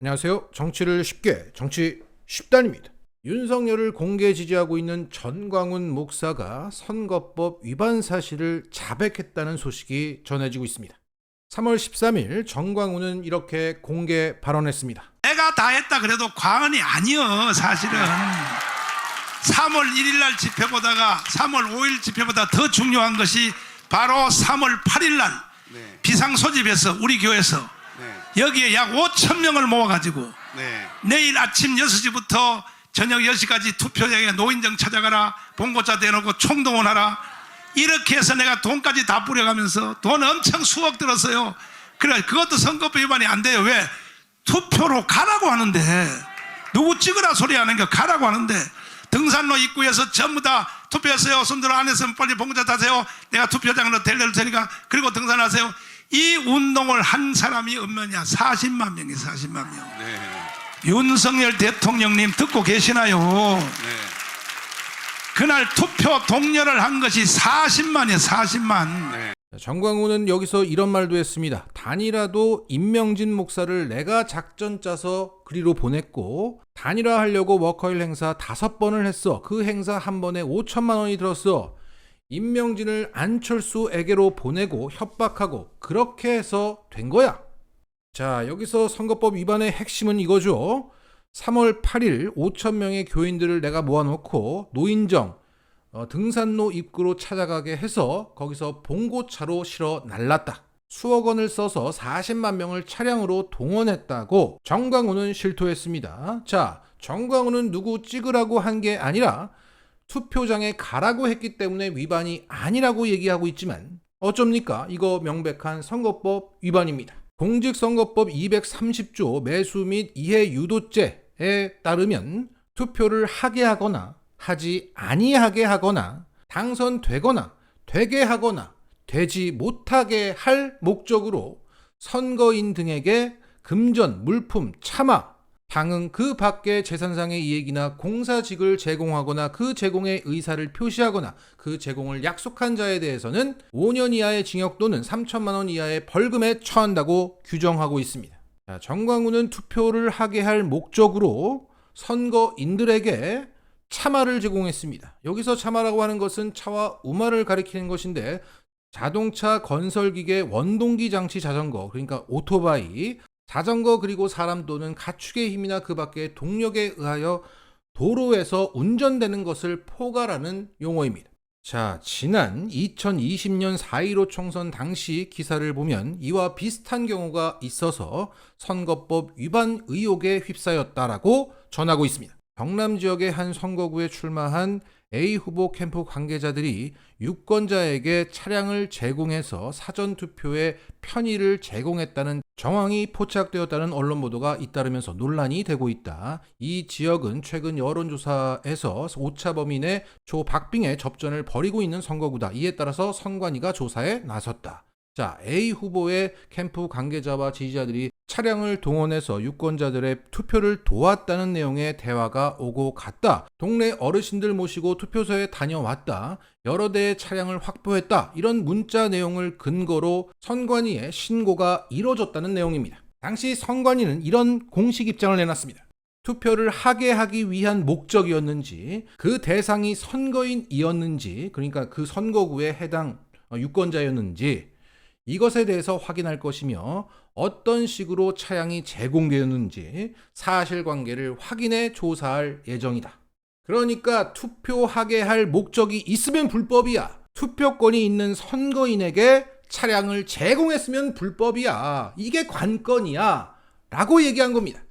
안녕하세요. 정치를 쉽게 정치 10단입니다. 윤석열을 공개 지지하고 있는 전광훈 목사가 선거법 위반 사실을 자백했다는 소식이 전해지고 있습니다. 3월 13일 전광훈은 이렇게 공개 발언했습니다. 내가 다 했다 그래도 과언이 아니요. 사실은 3월 1일 날 집회 보다가 3월 5일 집회보다 더 중요한 것이 바로 3월 8일 날 비상 소집에서 우리 교회에서 여기에 약 5천 명을 모아가지고 내일 아침 6시부터 저녁 10시까지 투표장에 노인정 찾아가라, 봉고차 대놓고 총동원하라, 이렇게 해서 내가 돈까지 다 뿌려가면서 돈 엄청 수억 들었어요. 그래, 그것도 선거법 위반이 안 돼요. 왜? 투표로 가라고 하는데, 누구 찍으라 소리 하는 거 가라고 하는데, 등산로 입구에서 전부 다 투표하세요. 손들어 안 했으면 빨리 봉고차 타세요. 내가 투표장으로 데려올 테니까. 그리고 등산하세요. 이 운동을 한 사람이 얼마냐? 40만 명이 40만 명. 윤석열 대통령님 듣고 계시나요? 그날 투표 동료를 한 것이 40만이에요. 40만. 전광훈은 여기서 이런 말도 했습니다. 단일화도 임명진 목사를 내가 작전 짜서 그리로 보냈고, 단일화하려고 워커힐 행사 5번을 했어. 그 행사 한 번에 5천만 원이 들었어. 임명진을 안철수에게로 보내고 협박하고 그렇게 해서 된 거야. 자, 여기서 선거법 위반의 핵심은 이거죠. 3월 8일 5천 명의 교인들을 내가 모아놓고 노인정 등산로 입구로 찾아가게 해서 거기서 봉고차로 실어 날랐다. 수억 원을 써서 40만 명을 차량으로 동원했다고 전광훈은 실토했습니다. 자, 전광훈은 누구 찍으라고 한 게 아니라 투표장에 가라고 했기 때문에 위반이 아니라고 얘기하고 있지만 어쩝니까? 이거 명백한 선거법 위반입니다. 공직선거법 230조 매수 및 이해 유도죄에 따르면 투표를 하게 하거나 하지 아니하게 하거나 당선되거나 되게 하거나 되지 못하게 할 목적으로 선거인 등에게 금전, 물품, 차마, 당은 그 밖의 재산상의 이익이나 공사직을 제공하거나 그 제공의 의사를 표시하거나 그 제공을 약속한 자에 대해서는 5년 이하의 징역 또는 3천만 원 이하의 벌금에 처한다고 규정하고 있습니다. 자, 전광훈은 투표를 하게 할 목적으로 선거인들에게 차마를 제공했습니다. 여기서 차마라고 하는 것은 차와 우마를 가리키는 것인데, 자동차, 건설기계, 원동기 장치 자전거, 그러니까 오토바이, 자전거, 그리고 사람 또는 가축의 힘이나 그 밖의 동력에 의하여 도로에서 운전되는 것을 포괄하는 용어입니다. 자, 지난 2020년 4.15 총선 당시 기사를 보면 이와 비슷한 경우가 있어서 선거법 위반 의혹에 휩싸였다라고 전하고 있습니다. 경남 지역의 한 선거구에 출마한 A 후보 캠프 관계자들이 유권자에게 차량을 제공해서 사전투표에 편의를 제공했다는 정황이 포착되었다는 언론 보도가 잇따르면서 논란이 되고 있다. 이 지역은 최근 여론조사에서 오차 범위 내 조박빙의 접전을 벌이고 있는 선거구다. 이에 따라서 선관위가 조사에 나섰다. 자, A 후보의 캠프 관계자와 지지자들이 차량을 동원해서 유권자들의 투표를 도왔다는 내용의 대화가 오고 갔다. 동네 어르신들 모시고 투표소에 다녀왔다. 여러 대의 차량을 확보했다. 이런 문자 내용을 근거로 선관위에 신고가 이뤄졌다는 내용입니다. 당시 선관위는 이런 공식 입장을 내놨습니다. 투표를 하게 하기 위한 목적이었는지, 그 대상이 선거인이었는지, 그러니까 그 선거구에 해당 유권자였는지, 이것에 대해서 확인할 것이며 어떤 식으로 차량이 제공되었는지 사실관계를 확인해 조사할 예정이다. 그러니까 투표하게 할 목적이 있으면 불법이야. 투표권이 있는 선거인에게 차량을 제공했으면 불법이야. 이게 관건이야. 라고 얘기한 겁니다.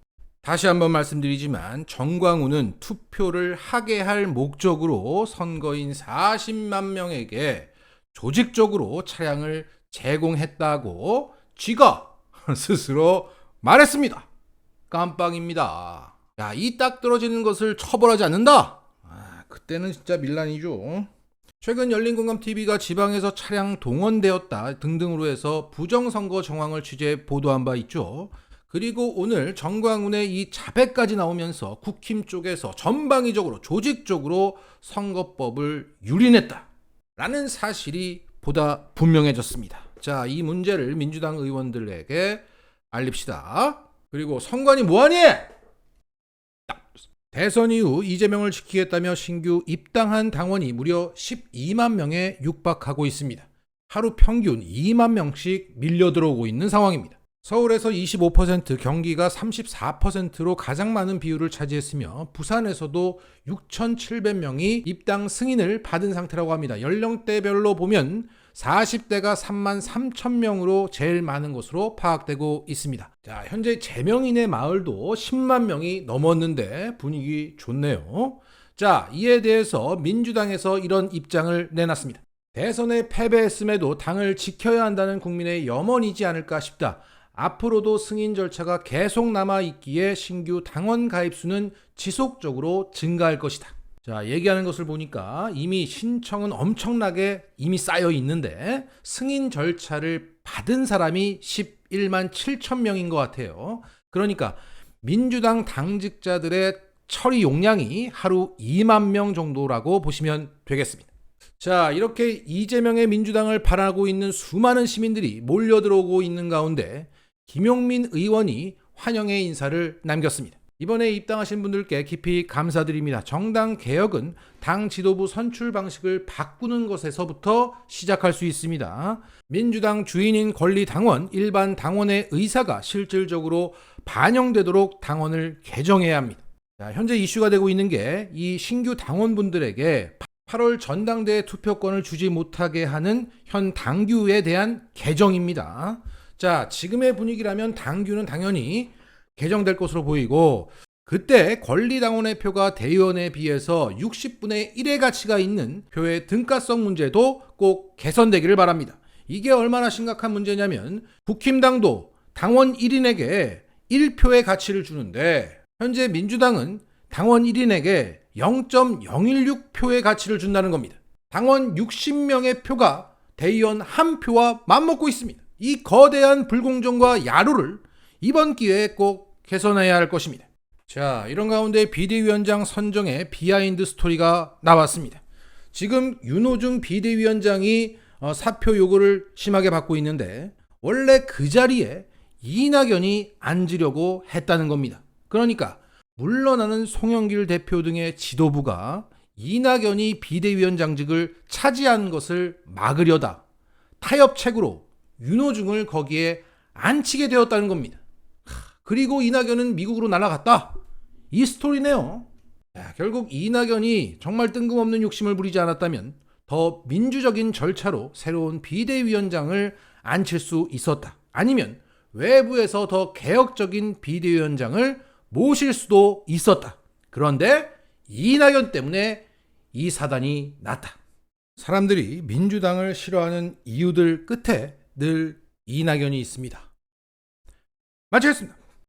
다시 한번 말씀드리지만 전광훈은 투표를 하게 할 목적으로 선거인 40만 명에게 조직적으로 차량을 제공했다고 쥐가 스스로 말했습니다. 깜빵입니다. 야, 이 딱 떨어지는 것을 처벌하지 않는다? 그때는 진짜 밀란이죠. 최근 열린공감TV가 지방에서 차량 동원되었다 등등으로 해서 부정선거 정황을 취재 보도한 바 있죠. 그리고 오늘 전광훈의 이 자백까지 나오면서 국힘 쪽에서 전방위적으로 조직적으로 선거법을 유린했다 라는 사실이 보다 분명해졌습니다. 자, 이 문제를 민주당 의원들에게 알립시다. 그리고 선관위 뭐하니? 대선 이후 이재명을 지키겠다며 신규 입당한 당원이 무려 12만 명에 육박하고 있습니다. 하루 평균 2만 명씩 밀려 들어오고 있는 상황입니다. 서울에서 25%, 경기가 34%로 가장 많은 비율을 차지했으며 부산에서도 6,700명이 입당 승인을 받은 상태라고 합니다. 연령대별로 보면 40대가 3만 3천 명으로 제일 많은 것으로 파악되고 있습니다. 자, 현재 제명인의 마을도 10만 명이 넘었는데 분위기 좋네요. 자, 이에 대해서 민주당에서 이런 입장을 내놨습니다. 대선에 패배했음에도 당을 지켜야 한다는 국민의 염원이지 않을까 싶다. 앞으로도 승인 절차가 계속 남아있기에 신규 당원 가입 수는 지속적으로 증가할 것이다. 자, 얘기하는 것을 보니까 이미 신청은 엄청나게 이미 쌓여 있는데 승인 절차를 받은 사람이 11만 7천 명인 것 같아요. 그러니까 민주당 당직자들의 처리 용량이 하루 2만 명 정도라고 보시면 되겠습니다. 자, 이렇게 이재명의 민주당을 바라고 있는 수많은 시민들이 몰려들어오고 있는 가운데 김용민 의원이 환영의 인사를 남겼습니다. 이번에 입당하신 분들께 깊이 감사드립니다. 정당 개혁은 당 지도부 선출 방식을 바꾸는 것에서부터 시작할 수 있습니다. 민주당 주인인 권리당원, 일반 당원의 의사가 실질적으로 반영되도록 당원을 개정해야 합니다. 자, 현재 이슈가 되고 있는 게 이 신규 당원분들에게 8월 전당대회 투표권을 주지 못하게 하는 현 당규에 대한 개정입니다. 자, 지금의 분위기라면 당규는 당연히 개정될 것으로 보이고 그때 권리당원의 표가 대의원에 비해서 60분의 1의 가치가 있는 표의 등가성 문제도 꼭 개선되기를 바랍니다. 이게 얼마나 심각한 문제냐면 국힘당도 당원 1인에게 1표의 가치를 주는데 현재 민주당은 당원 1인에게 0.016표의 가치를 준다는 겁니다. 당원 60명의 표가 대의원 1표와 맞먹고 있습니다. 이 거대한 불공정과 야로를 이번 기회에 꼭 개선해야 할 것입니다. 자, 이런 가운데 비대위원장 선정에 비하인드 스토리가 나왔습니다. 지금 윤호중 비대위원장이 사표 요구를 심하게 받고 있는데 원래 그 자리에 이낙연이 앉으려고 했다는 겁니다. 그러니까 물러나는 송영길 대표 등의 지도부가 이낙연이 비대위원장직을 차지하는 것을 막으려다 타협책으로 윤호중을 거기에 앉히게 되었다는 겁니다. 그리고 이낙연은 미국으로 날아갔다. 이 스토리네요. 자, 결국 이낙연이 정말 뜬금없는 욕심을 부리지 않았다면 더 민주적인 절차로 새로운 비대위원장을 앉힐 수 있었다. 아니면 외부에서 더 개혁적인 비대위원장을 모실 수도 있었다. 그런데 이낙연 때문에 이 사단이 났다. 사람들이 민주당을 싫어하는 이유들 끝에 늘 이낙연이 있습니다. 마치겠습니다.